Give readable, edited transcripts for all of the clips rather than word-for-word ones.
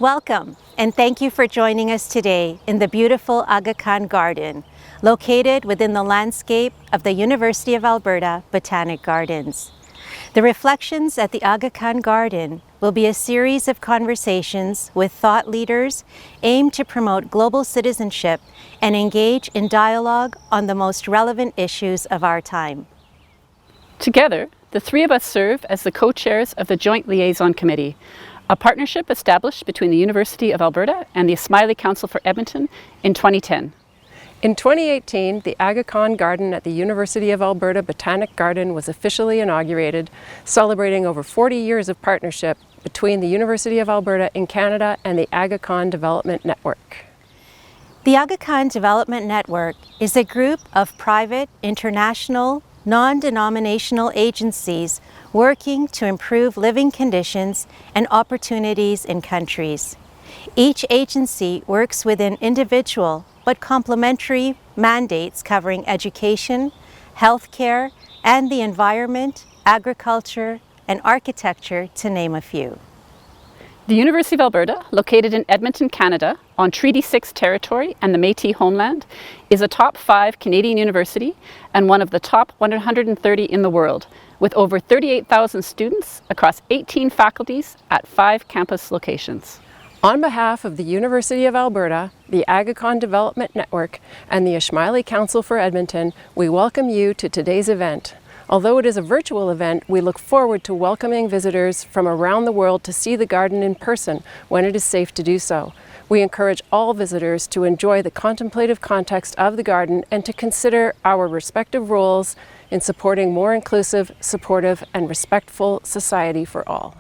Welcome, and thank you for joining us today in the beautiful Aga Khan Garden, located within the landscape of the University of Alberta Botanic Gardens. The Reflections at the Aga Khan Garden will be a series of conversations with thought leaders aimed to promote global citizenship and engage in dialogue on the most relevant issues of our time. Together, the three of us serve as the co-chairs of the Joint Liaison Committee, a partnership established between the University of Alberta and the Ismaili Council for Edmonton in 2010. In 2018, the Aga Khan Garden at the University of Alberta Botanic Garden was officially inaugurated, celebrating over 40 years of partnership between the University of Alberta in Canada and the Aga Khan Development Network. The Aga Khan Development Network is a group of private, international, non-denominational agencies working to improve living conditions and opportunities in countries. Each agency works within individual but complementary mandates covering education, healthcare, and the environment, agriculture, and architecture, to name a few. The University of Alberta, located in Edmonton, Canada, on Treaty 6 territory and the Métis homeland, is a top 5 Canadian university and one of the top 130 in the world, with over 38,000 students across 18 faculties at 5 campus locations. On behalf of the University of Alberta, the Aga Khan Development Network, and the Ismaili Council for Edmonton, we welcome you to today's event. Although it is a virtual event, we look forward to welcoming visitors from around the world to see the garden in person when it is safe to do so. We encourage all visitors to enjoy the contemplative context of the garden and to consider our respective roles in supporting more inclusive, supportive, and respectful society for all.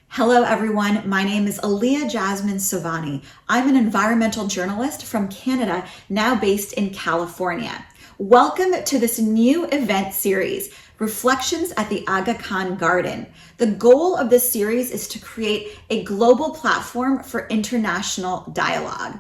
Hello everyone, my name is Aliya Jasmine Sovani. I'm an environmental journalist from Canada, now based in California. Welcome to this new event series, Reflections at the Aga Khan Garden. The goal of this series is to create a global platform for international dialogue.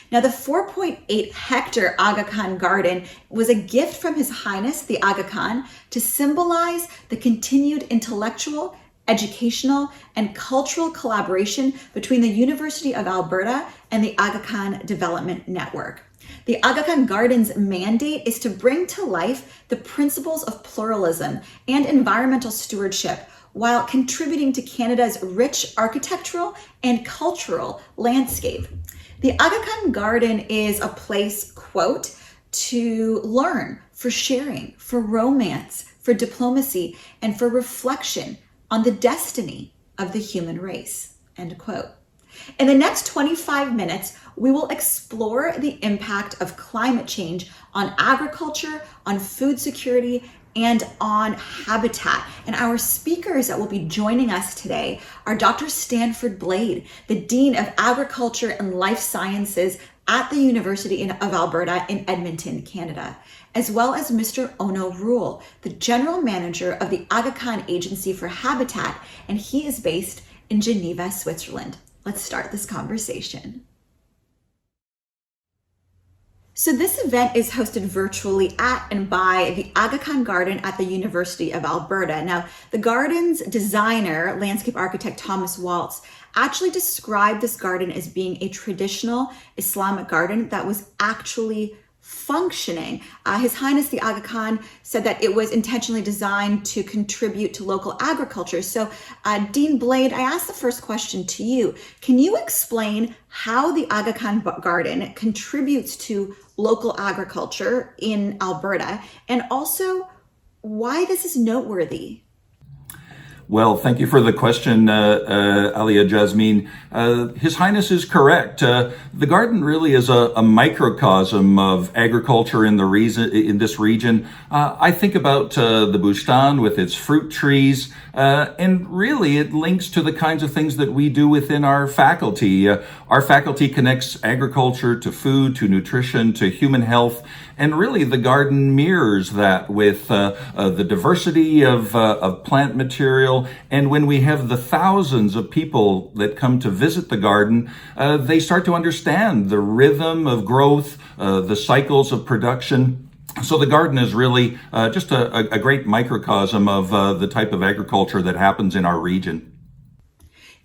Now, the 4.8 hectare Aga Khan Garden was a gift from His Highness the Aga Khan to symbolize the continued intellectual, educational, and cultural collaboration between the University of Alberta and the Aga Khan Development Network. The Aga Khan Garden's mandate is to bring to life the principles of pluralism and environmental stewardship while contributing to Canada's rich architectural and cultural landscape. The Aga Khan Garden is a place, quote, to learn, for sharing, for romance, for diplomacy, and for reflection on the destiny of the human race, end quote. In the next 25 minutes, we will explore the impact of climate change on agriculture, on food security, and on habitat. And our speakers that will be joining us today are Dr. Stanford Blade, the Dean of Agriculture and Life Sciences at the University of Alberta in Edmonton, Canada, as well as Mr. Onno Ruhl, the General Manager of the Aga Khan Agency for Habitat, and he is based in Geneva, Switzerland. Let's start this conversation. So this event is hosted virtually at and by the Aga Khan Garden at the University of Alberta. Now, the garden's designer, landscape architect Thomas Waltz, actually described this garden as being a traditional Islamic garden that was actually functioning. His Highness the Aga Khan said that it was intentionally designed to contribute to local agriculture. So Dean Blade, I asked the first question to you. Can you explain how the Aga Khan Garden contributes to local agriculture in Alberta, and also why this is noteworthy? Well, thank you for the question, Aliya Jasmine. His Highness is correct. The garden really is a microcosm of agriculture in this region. I think about the Bustan with its fruit trees, and really it links to the kinds of things that we do within our faculty. Our faculty connects agriculture to food, to nutrition, to human health. And really, the garden mirrors that with the diversity of plant material. And when we have the thousands of people that come to visit the garden, they start to understand the rhythm of growth, the cycles of production. So the garden is really just a great microcosm of the type of agriculture that happens in our region.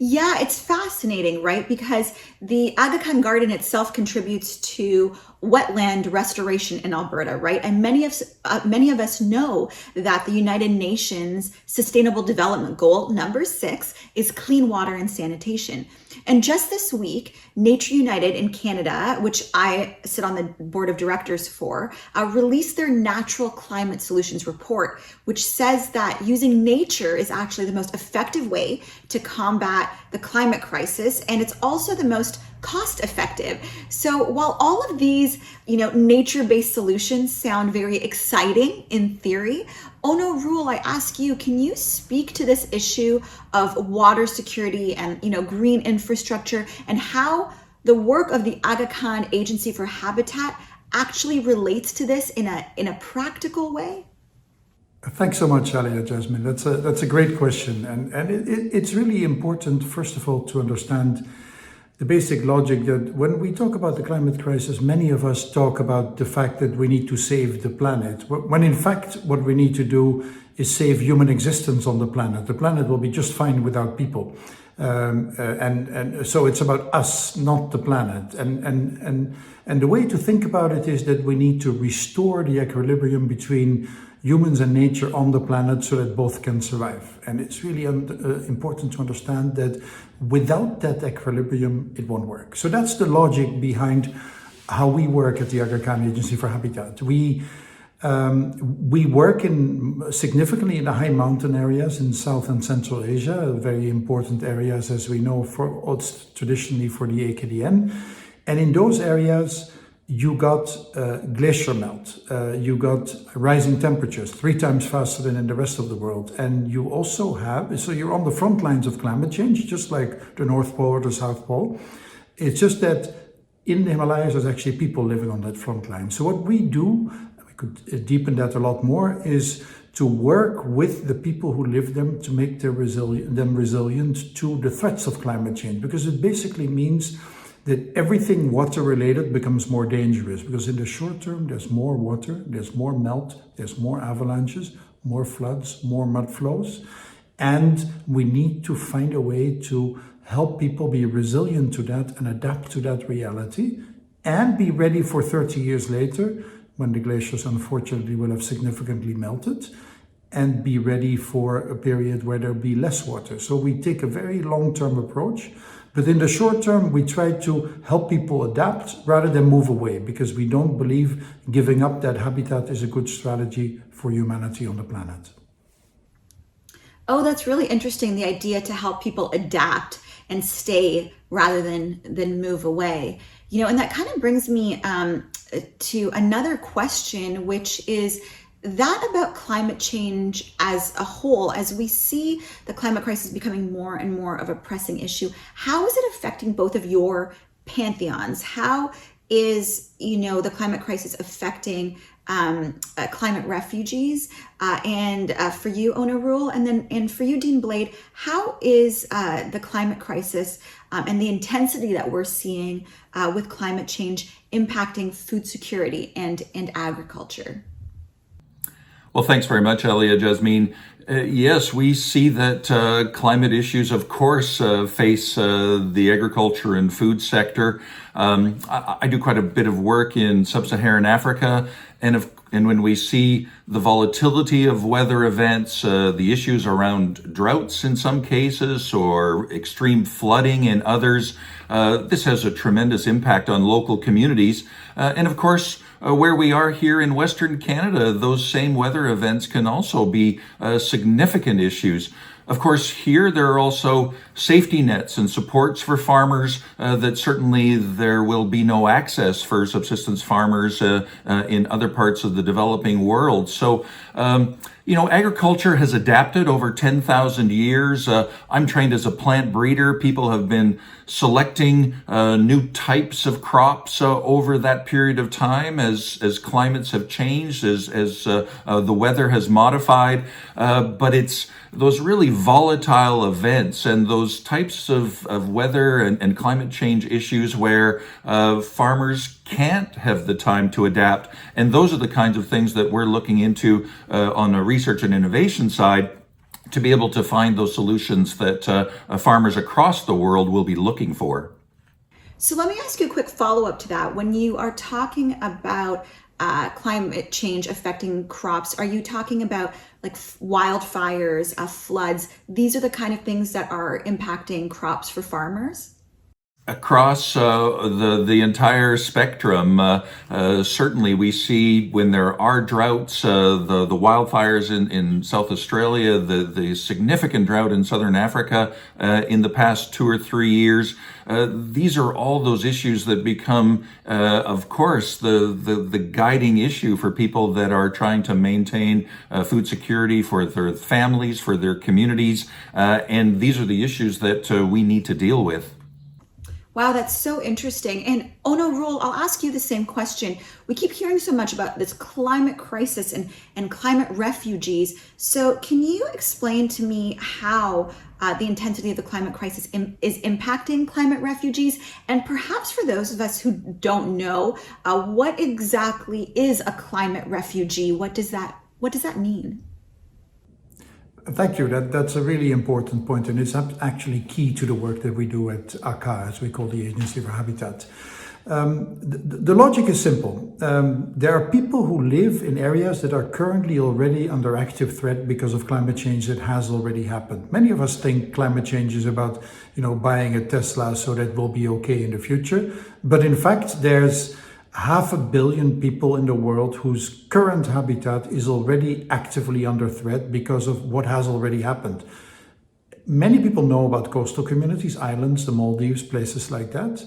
Yeah, it's fascinating, right? Because the Aga Khan Garden itself contributes to wetland restoration in Alberta, right? And many of us know that the United Nations Sustainable Development Goal number 6 is clean water and sanitation. And just this week, Nature United in Canada, which I sit on the board of directors for, released their Natural Climate Solutions report, which says that using nature is actually the most effective way to combat the climate crisis, and it's also the most cost effective. So while all of these, nature-based solutions sound very exciting in theory, Onno, Ruhl, I ask you, can you speak to this issue of water security and, green infrastructure, and how the work of the Aga Khan Agency for Habitat actually relates to this in a practical way? Thanks so much, Aliya Jasmine. That's a great question, and it's really important, first of all, to understand the basic logic that when we talk about the climate crisis, many of us talk about the fact that we need to save the planet, when in fact what we need to do is save human existence on the planet. The planet will be just fine without people, and so it's about us, not the planet. And the way to think about it is that we need to restore the equilibrium between humans and nature on the planet so that both can survive. And it's really important to understand that without that equilibrium, it won't work. So that's the logic behind how we work at the Aga Khan Agency for Habitat. We work significantly in the high mountain areas in South and Central Asia, very important areas, as we know, traditionally for the AKDN. And in those areas, you got glacier melt, you got rising temperatures 3 times faster than in the rest of the world. And you also so you're on the front lines of climate change, just like the North Pole or the South Pole. It's just that in the Himalayas, there's actually people living on that front line. So what we do, we could deepen that a lot more, is to work with the people who live them to make them resilient to the threats of climate change, because it basically means that everything water related becomes more dangerous, because in the short term there's more water, there's more melt, there's more avalanches, more floods, more mud flows, and we need to find a way to help people be resilient to that and adapt to that reality and be ready for 30 years later, when the glaciers unfortunately will have significantly melted, and be ready for a period where there'll be less water. So we take a very long-term approach. But in the short term, we try to help people adapt rather than move away, because we don't believe giving up that habitat is a good strategy for humanity on the planet. Oh, that's really interesting, the idea to help people adapt and stay rather than move away. And that kind of brings me to another question, which is that about climate change as a whole. As we see the climate crisis becoming more and more of a pressing issue, how is it affecting both of your pantheons? How is, the climate crisis affecting climate refugees? And for you, Onno, Ruhl, and for you, Dean Blade, how is the climate crisis and the intensity that we're seeing with climate change impacting food security and agriculture? Well, thanks very much, Aliya Jasmine. Yes, we see that climate issues, of course, face the agriculture and food sector. I do quite a bit of work in sub-Saharan Africa, and when we see the volatility of weather events, the issues around droughts in some cases, or extreme flooding in others, this has a tremendous impact on local communities. And of course, where we are here in Western Canada, those same weather events can also be significant issues. Of course, here there are also safety nets and supports for farmers that certainly there will be no access for subsistence farmers in other parts of the developing world. So, agriculture has adapted over 10,000 years. I'm trained as a plant breeder. People have been selecting new types of crops over that period of time as climates have changed, as the weather has modified. But it's those really volatile events and those types of weather and climate change issues where farmers can't have the time to adapt. And those are the kinds of things that we're looking into on a research and innovation side to be able to find those solutions that farmers across the world will be looking for. So let me ask you a quick follow-up to that. When you are talking about climate change affecting crops, are you talking about like wildfires, floods? These are the kind of things that are impacting crops for farmers? Across the entire spectrum, certainly we see when there are droughts, the wildfires in South Australia, the significant drought in Southern Africa in the past 2 or 3 years. These are all those issues that become, of course, the guiding issue for people that are trying to maintain food security for their families, for their communities, and these are the issues that we need to deal with. Wow, that's so interesting. And Onno, Ruhl, I'll ask you the same question. We keep hearing so much about this climate crisis and climate refugees. So can you explain to me how the intensity of the climate crisis is impacting climate refugees? And perhaps for those of us who don't know, what exactly is a climate refugee? What does that mean? Thank you. That's a really important point, and it's actually key to the work that we do at ACA, as we call the Agency for Habitat. The logic is simple. There are people who live in areas that are currently already under active threat because of climate change that has already happened. Many of us think climate change is about, buying a Tesla so that we'll be okay in the future. But in fact, there's 500 million people in the world whose current habitat is already actively under threat because of what has already happened. Many people know about coastal communities, islands, the Maldives, places like that.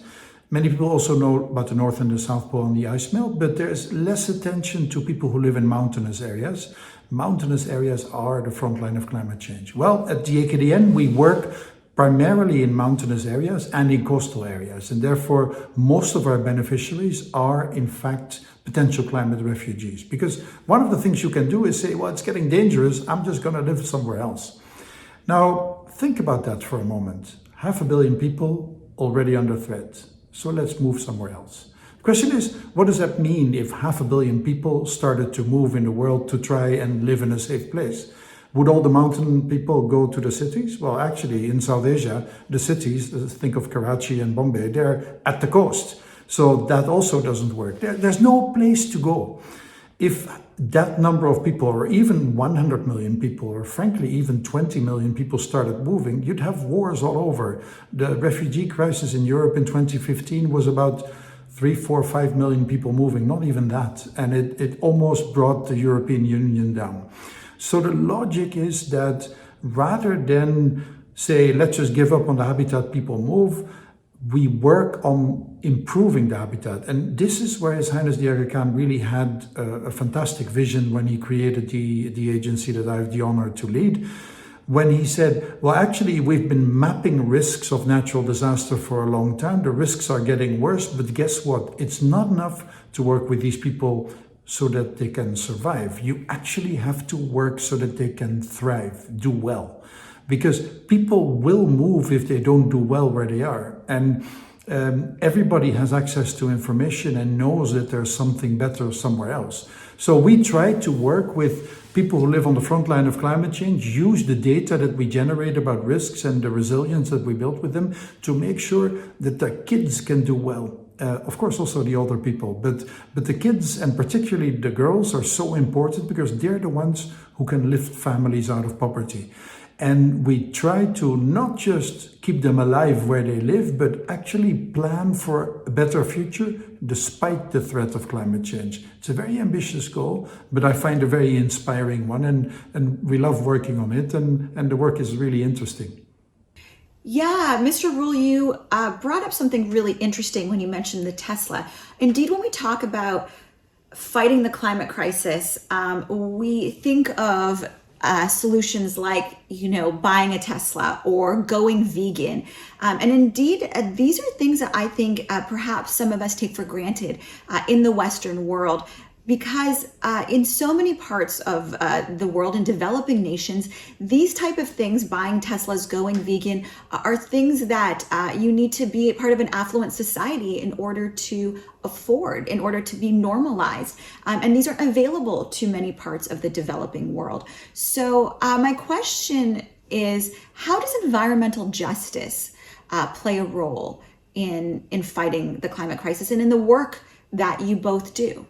Many people also know about the North and the South Pole and the ice melt, but there's less attention to people who live in mountainous areas. Mountainous areas are the front line of climate change. Well, at the AKDN, we work primarily in mountainous areas and in coastal areas. And therefore, most of our beneficiaries are, in fact, potential climate refugees. Because one of the things you can do is say, well, it's getting dangerous, I'm just going to live somewhere else. Now, think about that for a moment. 500 million people already under threat. So let's move somewhere else. The question is, what does that mean if 500 million people started to move in the world to try and live in a safe place? Would all the mountain people go to the cities? Well, actually, in South Asia, the cities, think of Karachi and Bombay, they're at the coast. So that also doesn't work. There's no place to go. If that number of people, or even 100 million people, or frankly, even 20 million people started moving, you'd have wars all over. The refugee crisis in Europe in 2015 was about 3, 4, 5 million people moving, not even that. And it almost brought the European Union down. So the logic is that rather than say, let's just give up on the habitat people move, we work on improving the habitat. And this is where His Highness the Aga Khan really had a fantastic vision when he created the agency that I have the honor to lead. When he said, well, actually, we've been mapping risks of natural disaster for a long time. The risks are getting worse, but guess what? It's not enough to work with these people so that they can survive. You actually have to work so that they can thrive, do well. Because people will move if they don't do well where they are. And everybody has access to information and knows that there's something better somewhere else. So we try to work with people who live on the front line of climate change, use the data that we generate about risks and the resilience that we built with them to make sure that the kids can do well. Of course, also the older people, but the kids and particularly the girls are so important because they're the ones who can lift families out of poverty. And we try to not just keep them alive where they live, but actually plan for a better future despite the threat of climate change. It's a very ambitious goal, but I find a very inspiring one, and we love working on it, and the work is really interesting. Yeah, Mr. Ruhl, you brought up something really interesting when you mentioned the Tesla. Indeed, when we talk about fighting the climate crisis, we think of solutions like, buying a Tesla or going vegan. And indeed, these are things that I think perhaps some of us take for granted in the Western world. because in so many parts of the world, in developing nations, these type of things, buying Teslas, going vegan, are things that you need to be part of an affluent society in order to afford, in order to be normalized. And these aren't available to many parts of the developing world. So my question is, how does environmental justice play a role in fighting the climate crisis and in the work that you both do?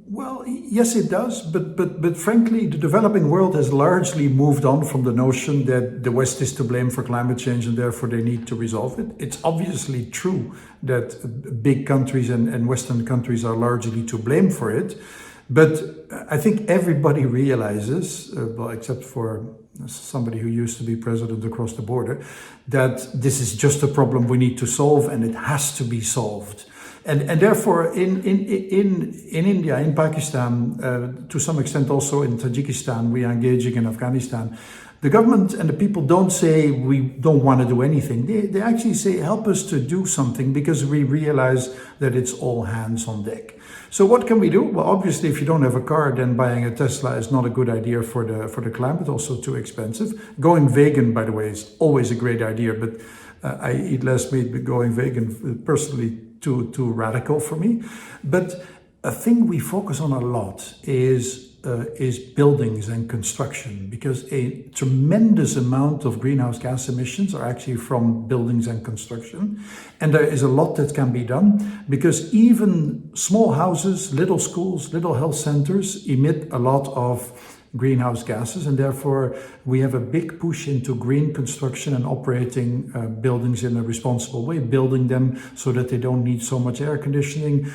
Well, yes, it does. But frankly, the developing world has largely moved on from the notion that the West is to blame for climate change and therefore they need to resolve it. It's obviously true that big countries and Western countries are largely to blame for it. But I think everybody realizes, well, except for somebody who used to be president across the border, that this is just a problem we need to solve and it has to be solved. And therefore, in India, in Pakistan, to some extent also in Tajikistan, we are engaging in Afghanistan. The government and the people don't say we don't want to do anything. They actually say help us to do something because we realize that it's all hands on deck. So what can we do? Well, obviously, if you don't have a car, then buying a Tesla is not a good idea for the climate, also too expensive. Going vegan, by the way, is always a great idea, but I eat less meat, but going vegan personally too radical for me. But a thing we focus on a lot is buildings and construction, because a tremendous amount of greenhouse gas emissions are actually from buildings and construction. And there is a lot that can be done, because even small houses, little schools, little health centers emit a lot of greenhouse gases, and therefore we have a big push into green construction and operating buildings in a responsible way, building them so that they don't need so much air conditioning,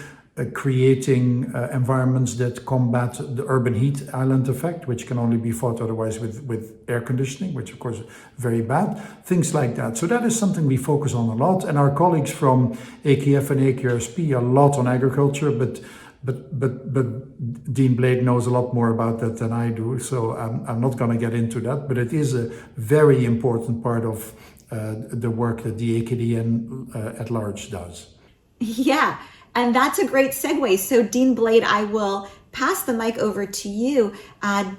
creating environments that combat the urban heat island effect, which can only be fought otherwise with air conditioning, which of course is very bad, things like that. So that is something we focus on a lot, and our colleagues from AKF and AKRSP a lot on agriculture, but Dean Blade knows a lot more about that than I do, so I'm not going to get into that, but it is a very important part of the work that the AKDN at large does. Yeah, and that's a great segue. So Dean Blade, I will pass the mic over to you.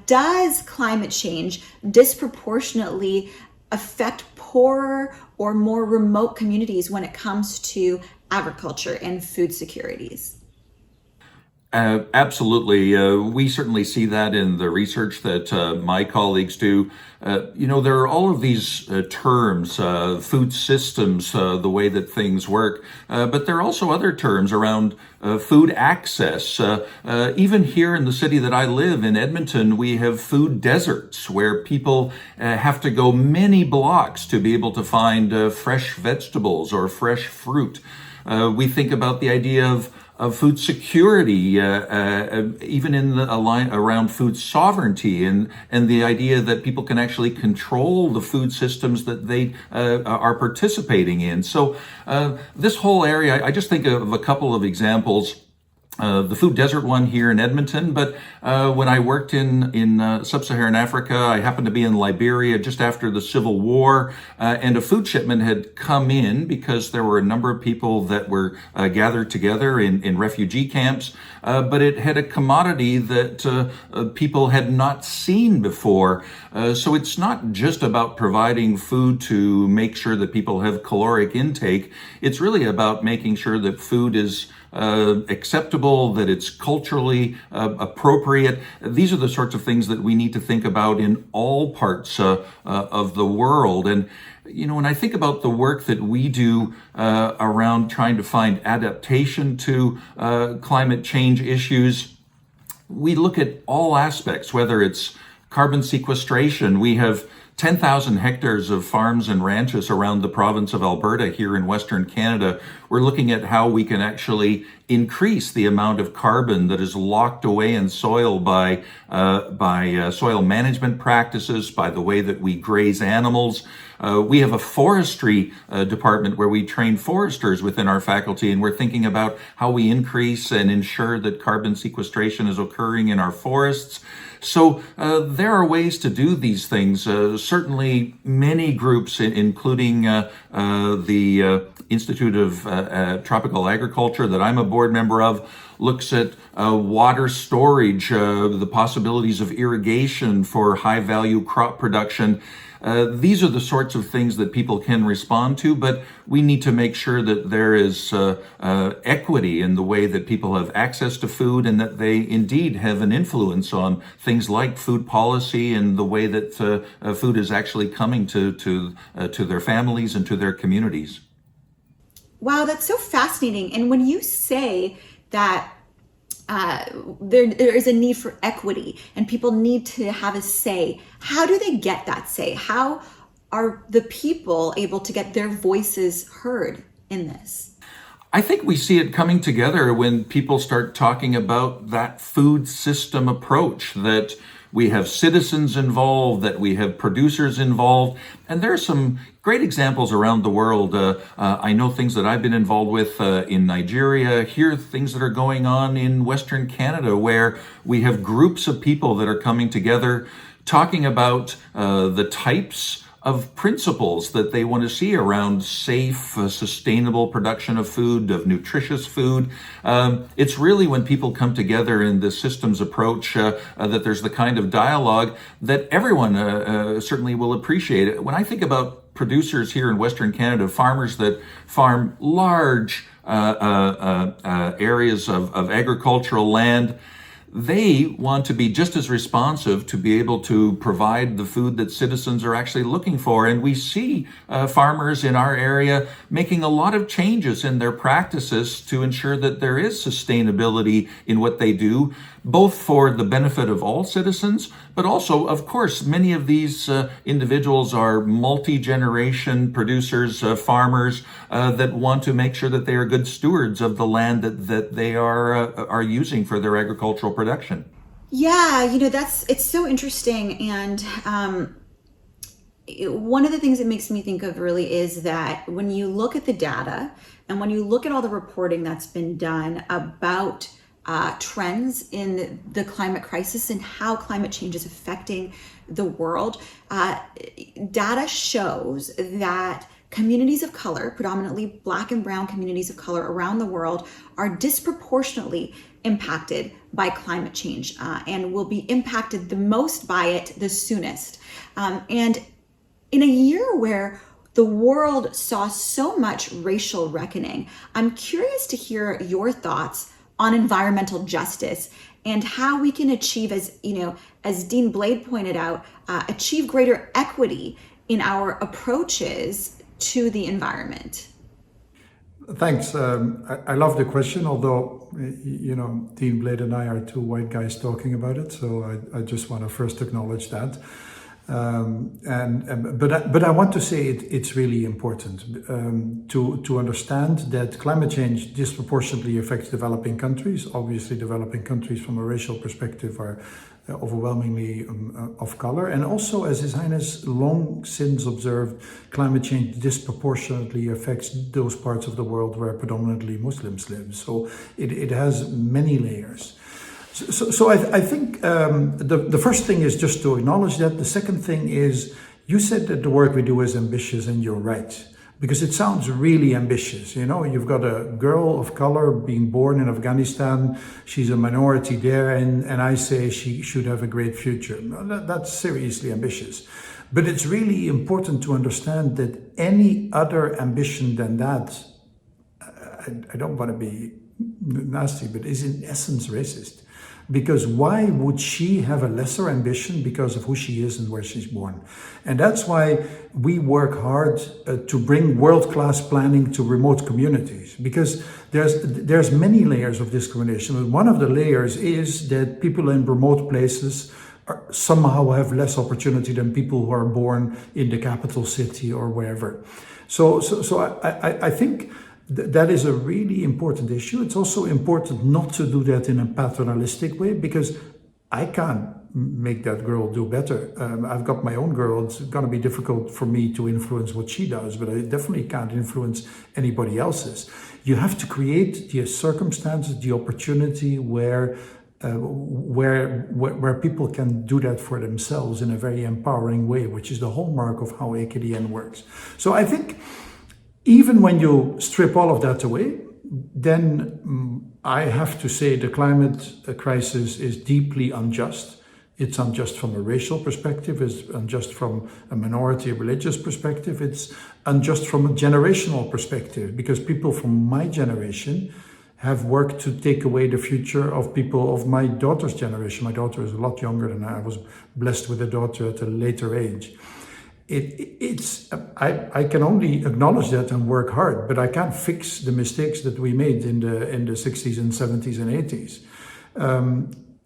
Does climate change disproportionately affect poorer or more remote communities when it comes to agriculture and food securities? Absolutely. We certainly see that in the research that my colleagues do. There are all of these terms, food systems, the way that things work, but there are also other terms around food access. Even here in the city that I live, in Edmonton, we have food deserts where people have to go many blocks to be able to find fresh vegetables or fresh fruit. We think about the idea of food security, even in the line around food sovereignty, and the idea that people can actually control the food systems that they are participating in. So this whole area, I just think of a couple of examples. The food desert one here in Edmonton, but when I worked in sub-Saharan Africa, I happened to be in Liberia just after the Civil War, and a food shipment had come in because there were a number of people that were gathered together in refugee camps, but it had a commodity that people had not seen before. So it's not just about providing food to make sure that people have caloric intake. It's really about making sure that food is acceptable, that it's culturally appropriate. These are the sorts of things that we need to think about in all parts of the world. And, when I think about the work that we do around trying to find adaptation to climate change issues, we look at all aspects, whether it's carbon sequestration. We have 10,000 hectares of farms and ranches around the province of Alberta here in Western Canada. We're looking at how we can actually increase the amount of carbon that is locked away in soil by soil management practices, by the way that we graze animals. We have a forestry department where we train foresters within our faculty, and we're thinking about how we increase and ensure that carbon sequestration is occurring in our forests. So there are ways to do these things. Certainly many groups, including the Institute of Tropical Agriculture that I'm a board member of looks at water storage, the possibilities of irrigation for high-value crop production. These are the sorts of things that people can respond to, but we need to make sure that there is equity in the way that people have access to food, and that they indeed have an influence on things like food policy and the way that food is actually coming to their families and to their communities. Wow, that's so fascinating. And when you say that there is a need for equity and people need to have a say, how do they get that say? How are the people able to get their voices heard in this? I think we see it coming together when people start talking about that food system approach, that we have citizens involved, that we have producers involved, and there are some great examples around the world. I know things that I've been involved with in Nigeria. Here are things that are going on in Western Canada, where we have groups of people that are coming together talking about the types of principles that they want to see around safe, sustainable production of food, of nutritious food. It's really when people come together in this systems approach that there's the kind of dialogue that everyone certainly will appreciate. When I think about producers here in Western Canada, farmers that farm large areas of agricultural land, they want to be just as responsive to be able to provide the food that citizens are actually looking for. And we see farmers in our area making a lot of changes in their practices to ensure that there is sustainability in what they do, both for the benefit of all citizens, but also, of course, many of these individuals are multi-generation producers, farmers that want to make sure that they are good stewards of the land that they are using for their agricultural production. Yeah, it's so interesting. And one of the things it makes me think of really is that when you look at the data and when you look at all the reporting that's been done about trends in the climate crisis and how climate change is affecting the world, data shows that communities of color, predominantly Black and Brown communities of color around the world, are disproportionately impacted by climate change and will be impacted the most by it the soonest. And in a year where the world saw so much racial reckoning, I'm curious to hear your thoughts on environmental justice and how we can achieve, as Dean Blade pointed out, achieve greater equity in our approaches to the environment. Thanks. I love the question, although, Dean Blade and I are two white guys talking about it, so I just want to first acknowledge that. But I want to say it's really important to understand that climate change disproportionately affects developing countries. Obviously, developing countries from a racial perspective are overwhelmingly of color. And also, as His Highness long since observed, climate change disproportionately affects those parts of the world where predominantly Muslims live. So it has many layers. So I think the first thing is just to acknowledge that. The second thing is, you said that the work we do is ambitious, and you're right. Because it sounds really ambitious. You've got a girl of color being born in Afghanistan. She's a minority there, and I say she should have a great future. That's seriously ambitious. But it's really important to understand that any other ambition than that, I don't want to be nasty, but is in essence racist. Because why would she have a lesser ambition because of who she is and where she's born? And that's why we work hard to bring world-class planning to remote communities, because there's many layers of discrimination. And one of the layers is that people in remote places somehow have less opportunity than people who are born in the capital city or wherever. So I think that is a really important issue. It's also important not to do that in a paternalistic way, because I can't make that girl do better. I've got my own girl. It's going to be difficult for me to influence what she does, but I definitely can't influence anybody else's. You have to create the circumstances, the opportunity where people can do that for themselves in a very empowering way, which is the hallmark of how AKDN works. So I think Even when you strip all of that away, then I have to say the climate crisis is deeply unjust. It's unjust from a racial perspective, it's unjust from a minority religious perspective, it's unjust from a generational perspective, because people from my generation have worked to take away the future of people of my daughter's generation. My daughter is a lot younger than I was blessed with a daughter at a later age. I can only acknowledge that and work hard, but I can't fix the mistakes that we made in the 60s and 70s and 80s.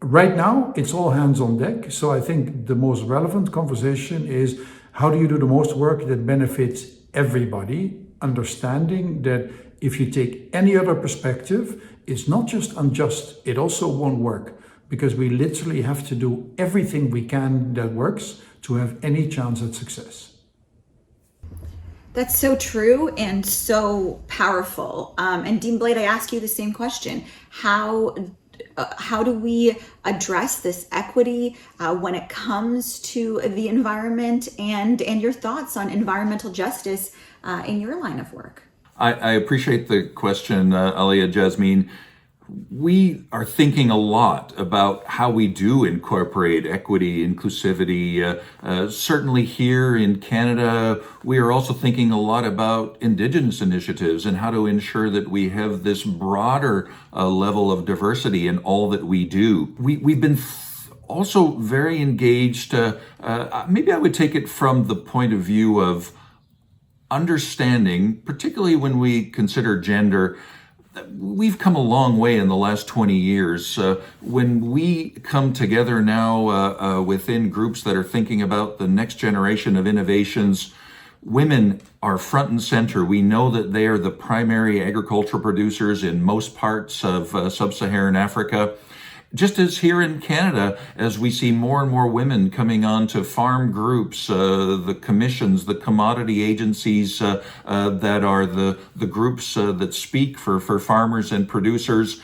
Right now, it's all hands on deck. So I think the most relevant conversation is, how do you do the most work that benefits everybody, understanding that if you take any other perspective, it's not just unjust, it also won't work, because we literally have to do everything we can that works to have any chance at success. That's so true and so powerful. And Dean Blade, I ask you the same question. How do we address this equity when it comes to the environment, and your thoughts on environmental justice in your line of work? I appreciate the question, Aliya Jasmine. We are thinking a lot about how we do incorporate equity, inclusivity. Certainly here in Canada, we are also thinking a lot about Indigenous initiatives and how to ensure that we have this broader level of diversity in all that we do. We've been also very engaged. Maybe I would take it from the point of view of understanding, particularly when we consider gender. We've come a long way in the last 20 years. When we come together now within groups that are thinking about the next generation of innovations, women are front and center. We know that they are the primary agricultural producers in most parts of sub-Saharan Africa. Just as here in Canada, as we see more and more women coming on to farm groups, the commissions, the commodity agencies that are the groups that speak for farmers and producers.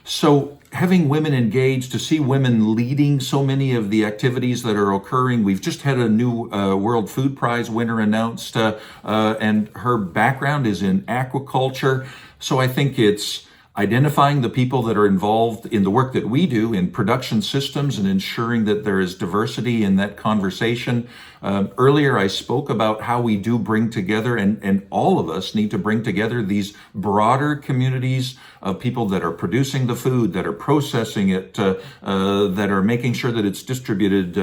So having women engaged, to see women leading so many of the activities that are occurring. We've just had a new World Food Prize winner announced, and her background is in aquaculture. So I think it's identifying the people that are involved in the work that we do in production systems and ensuring that there is diversity in that conversation. Earlier, I spoke about how we do bring together, and all of us need to bring together these broader communities of people that are producing the food, that are processing it, that are making sure that it's distributed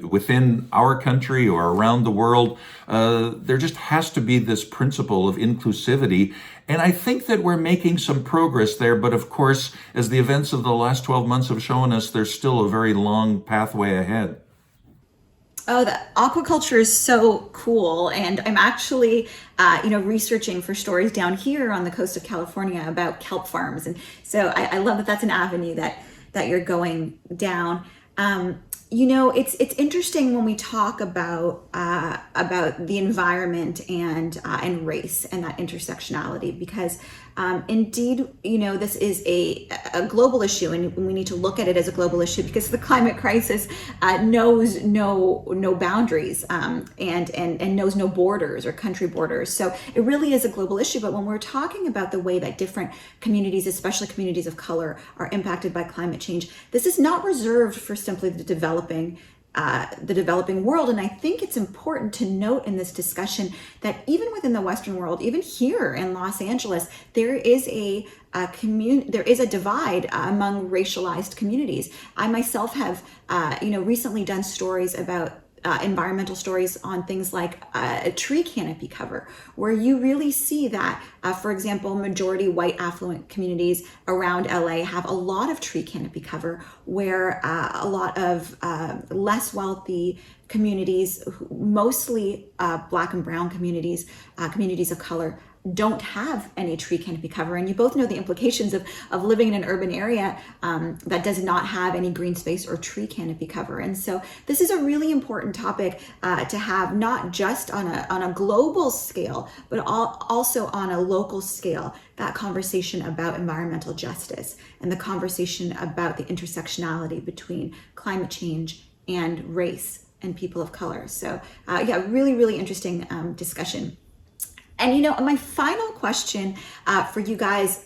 within our country or around the world. There just has to be this principle of inclusivity. And I think that we're making some progress there. But of course, as the events of the last 12 months have shown us, there's still a very long pathway ahead. Oh, the aquaculture is so cool. And I'm actually, researching for stories down here on the coast of California about kelp farms. And so I love that that's an avenue that you're going down. It's interesting when we talk about the environment and race and that intersectionality, because indeed, this is a global issue, and we need to look at it as a global issue because the climate crisis knows no boundaries and knows no borders or country borders. So it really is a global issue. But when we're talking about the way that different communities, especially communities of color, are impacted by climate change, this is not reserved for simply the developing world. And I think it's important to note in this discussion that even within the Western world, even here in Los Angeles, there is a divide among racialized communities. I myself have, recently done stories about environmental stories on things like a tree canopy cover, where you really see that, for example, majority white affluent communities around LA have a lot of tree canopy cover, where a lot of less wealthy communities, mostly Black and brown communities, communities of color, don't have any tree canopy cover. And you both know the implications of living in an urban area that does not have any green space or tree canopy cover. And so this is a really important topic to have, not just on a global scale, but also on a local scale, that conversation about environmental justice and the conversation about the intersectionality between climate change and race and people of color. So really, really interesting discussion. And my final question for you guys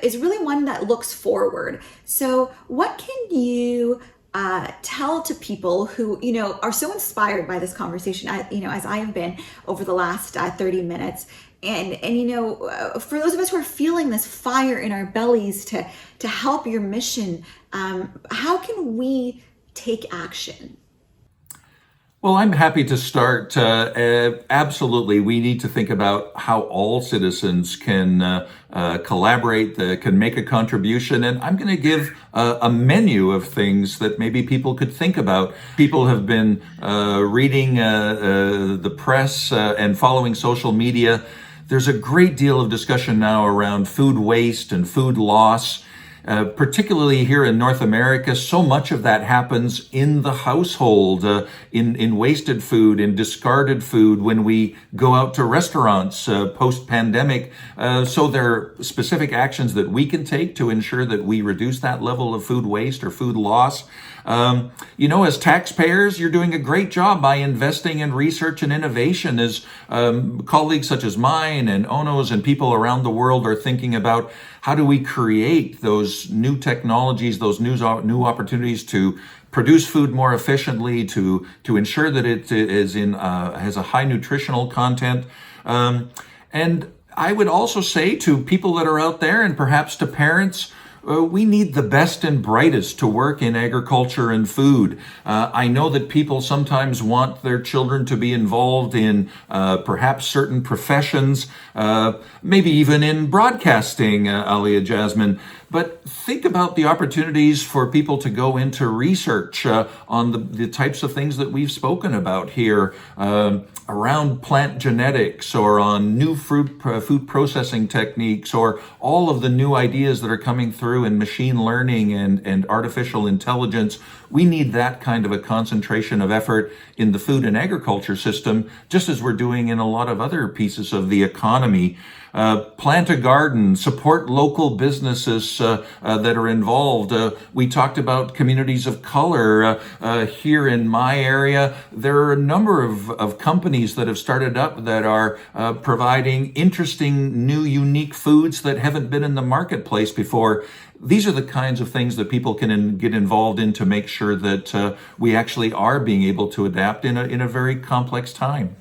is really one that looks forward. So what can you tell to people who, are so inspired by this conversation, as I have been over the last 30 minutes. And for those of us who are feeling this fire in our bellies to help your mission, how can we take action? Well, I'm happy to start. Absolutely, we need to think about how all citizens can collaborate, can make a contribution. And I'm going to give a menu of things that maybe people could think about. People have been reading the press and following social media. There's a great deal of discussion now around food waste and food loss. Particularly here in North America, so much of that happens in the household, in wasted food, in discarded food when we go out to restaurants post-pandemic. So there are specific actions that we can take to ensure that we reduce that level of food waste or food loss. As taxpayers, you're doing a great job by investing in research and innovation as colleagues such as mine and Onno's and people around the world are thinking about how do we create those new technologies, those new opportunities to produce food more efficiently, to ensure that it is has a high nutritional content. And I would also say to people that are out there and perhaps to parents, we need the best and brightest to work in agriculture and food. I know that people sometimes want their children to be involved in perhaps certain professions, maybe even in broadcasting, Aliya Jasmine. But think about the opportunities for people to go into research on the types of things that we've spoken about here, around plant genetics or on new food processing techniques or all of the new ideas that are coming through in machine learning and artificial intelligence. We need that kind of a concentration of effort in the food and agriculture system, just as we're doing in a lot of other pieces of the economy. Plant a garden, support local businesses that are involved. We talked about communities of color. Here in my area, there are a number of companies that have started up that are providing interesting, new, unique foods that haven't been in the marketplace before. These are the kinds of things that people can get involved in to make sure that we actually are being able to adapt in a very complex time.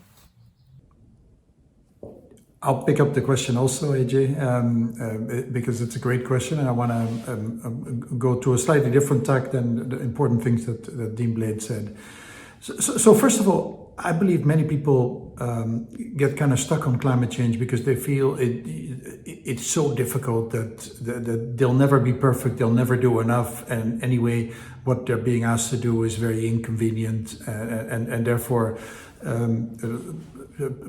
I'll pick up the question also, AJ, because it's a great question, and I want to go to a slightly different tack than the important things that Dean Blade said. So first of all, I believe many people get kind of stuck on climate change because they feel it's so difficult that they'll never be perfect, they'll never do enough, and anyway, what they're being asked to do is very inconvenient, and therefore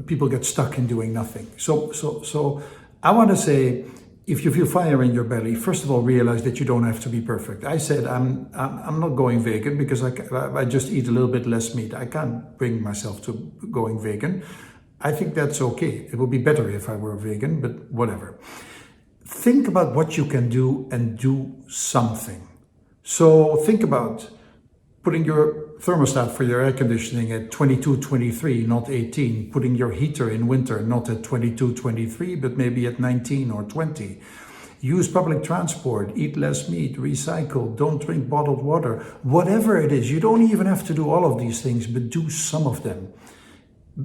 people get stuck in doing nothing. So I want to say, if you feel fire in your belly, first of all, realize that you don't have to be perfect. I said I'm not going vegan because I just eat a little bit less meat. I can't bring myself to going vegan. I think that's okay. It would be better if I were vegan, but whatever. Think about what you can do and do something. So think about putting your thermostat for your air conditioning at 22, 23, not 18. Putting your heater in winter, not at 22, 23, but maybe at 19 or 20. Use public transport, eat less meat, recycle, don't drink bottled water. Whatever it is, you don't even have to do all of these things, but do some of them.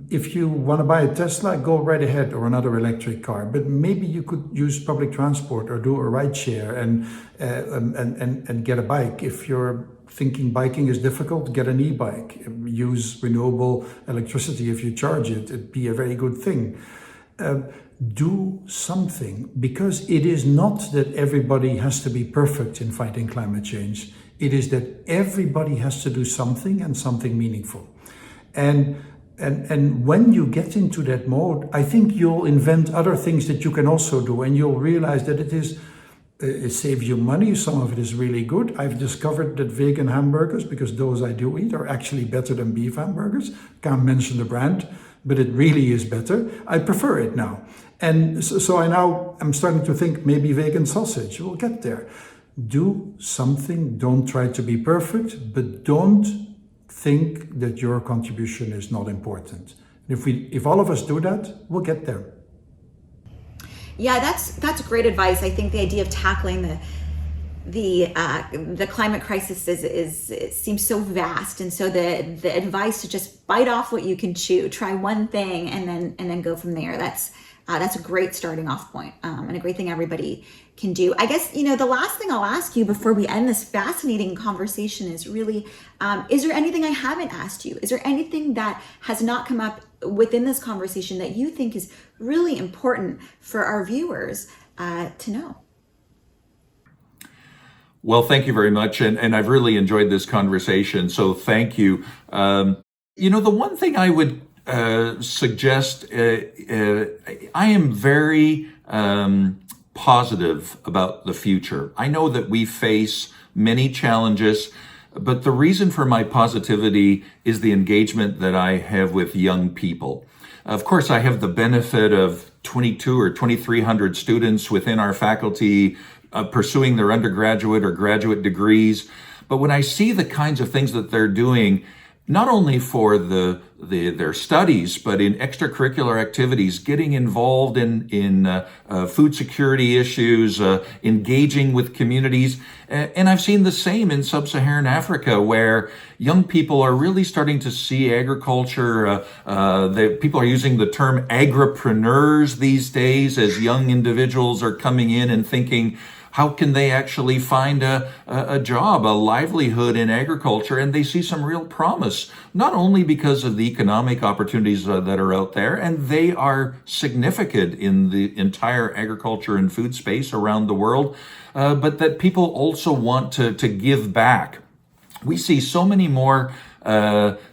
If you want to buy a Tesla, go right ahead, or another electric car. But maybe you could use public transport or do a ride share and get a bike. If you're thinking biking is difficult, get an e-bike. Use renewable electricity if you charge it. It'd be a very good thing. Do something, because it is not that everybody has to be perfect in fighting climate change. It is that everybody has to do something, and something meaningful. And when you get into that mode, I think you'll invent other things that you can also do, and you'll realize that it saves you money. Some of it is really good. I've discovered that vegan hamburgers, because those I do eat, are actually better than beef hamburgers. Can't mention the brand, but it really is better. I prefer it now. And so I'm starting to think maybe vegan sausage. We'll get there. Do something. Don't try to be perfect, but don't think that your contribution is not important. If all of us do that, we'll get there. Yeah, that's great advice. I think the idea of tackling the climate crisis is it seems so vast, and so the advice to just bite off what you can chew, try one thing, and then go from there. That's a great starting off point, and a great thing everybody can do. I guess, the last thing I'll ask you before we end this fascinating conversation is really, is there anything I haven't asked you? Is there anything that has not come up within this conversation that you think is really important for our viewers to know? Well, thank you very much. And I've really enjoyed this conversation. So thank you. The one thing I would suggest, I am very positive about the future. I know that we face many challenges, but the reason for my positivity is the engagement that I have with young people. Of course, I have the benefit of 22 or 2,300 students within our faculty pursuing their undergraduate or graduate degrees. But when I see the kinds of things that they're doing, not only for their studies, but in extracurricular activities, getting involved in food security issues, engaging with communities. And I've seen the same in sub-Saharan Africa, where young people are really starting to see agriculture. People are using the term agripreneurs these days, as young individuals are coming in and thinking, how can they actually find a job, a livelihood in agriculture? And they see some real promise, not only because of the economic opportunities that are out there, and they are significant in the entire agriculture and food space around the world, but that people also want to give back. We see so many more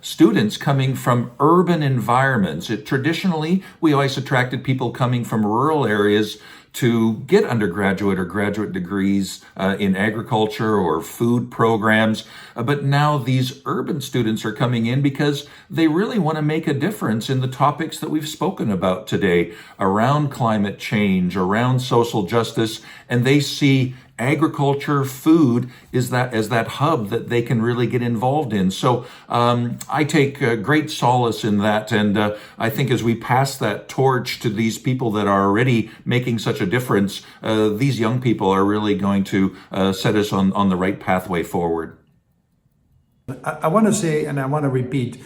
students coming from urban environments. Traditionally, we always attracted people coming from rural areas to get undergraduate or graduate degrees in agriculture or food programs. But now these urban students are coming in because they really want to make a difference in the topics that we've spoken about today around climate change, around social justice, and they see agriculture, food as that hub that they can really get involved in. So I take great solace in that, and I think as we pass that torch to these people that are already making such a difference, these young people are really going to set us on the right pathway forward. I want to say, and I want to repeat,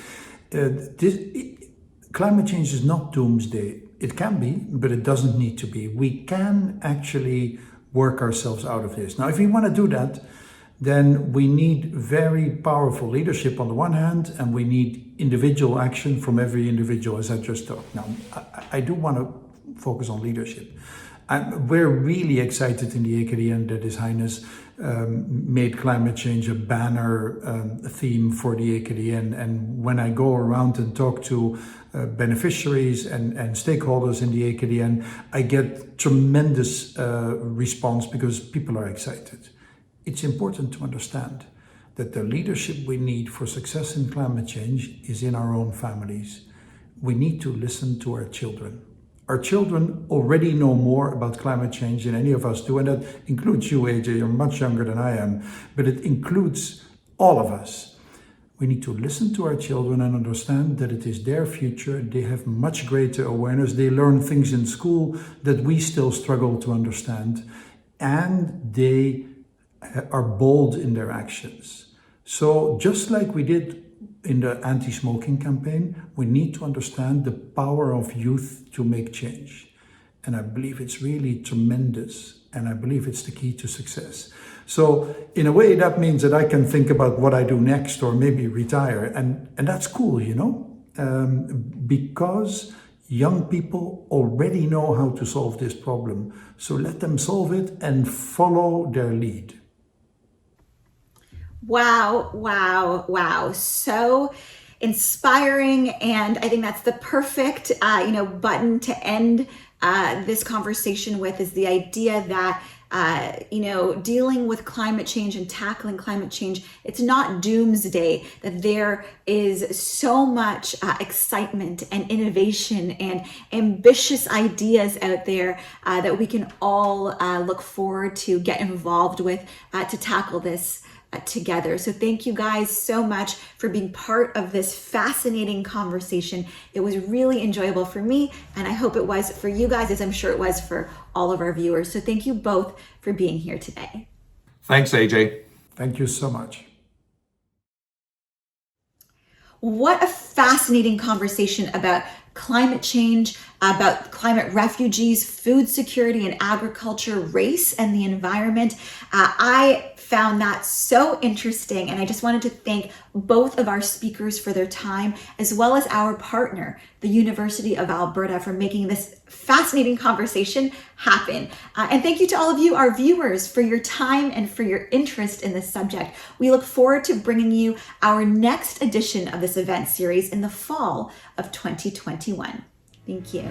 climate change is not doomsday. It can be, but it doesn't need to be. We can actually work ourselves out of this. Now, if we want to do that, then we need very powerful leadership on the one hand, and we need individual action from every individual, as I just talked. Now, I do want to focus on leadership. We're really excited in the AKDN that His Highness made climate change a banner theme for the AKDN. And when I go around and talk to beneficiaries and stakeholders in the AKDN, I get tremendous response because people are excited. It's important to understand that the leadership we need for success in climate change is in our own families. We need to listen to our children. Our children already know more about climate change than any of us do, and that includes you, AJ. You're much younger than I am, but it includes all of us. We need to listen to our children and understand that it is their future. They have much greater awareness. They learn things in school that we still struggle to understand, and they are bold in their actions. So just like we did in the anti-smoking campaign, we need to understand the power of youth to make change. And I believe it's really tremendous, and I believe it's the key to success. So in a way, that means that I can think about what I do next or maybe retire, and that's cool, because young people already know how to solve this problem. So let them solve it and follow their lead. Wow, wow, wow. So inspiring. And I think that's the perfect, button to end this conversation with, is the idea that, dealing with climate change and tackling climate change, it's not doomsday, that there is so much excitement and innovation and ambitious ideas out there that we can all look forward to get involved with to tackle this together. So thank you guys so much for being part of this fascinating conversation. It was really enjoyable for me, and I hope it was for you guys, as I'm sure it was for all of our viewers. So thank you both for being here today. Thanks, AJ. Thank you so much. What a fascinating conversation about climate change, about climate refugees, food security and agriculture, race and the environment. I found that so interesting, and I just wanted to thank both of our speakers for their time, as well as our partner, the University of Alberta, for making this fascinating conversation happen. And thank you to all of you, our viewers, for your time and for your interest in this subject. We look forward to bringing you our next edition of this event series in the fall of 2021. Thank you.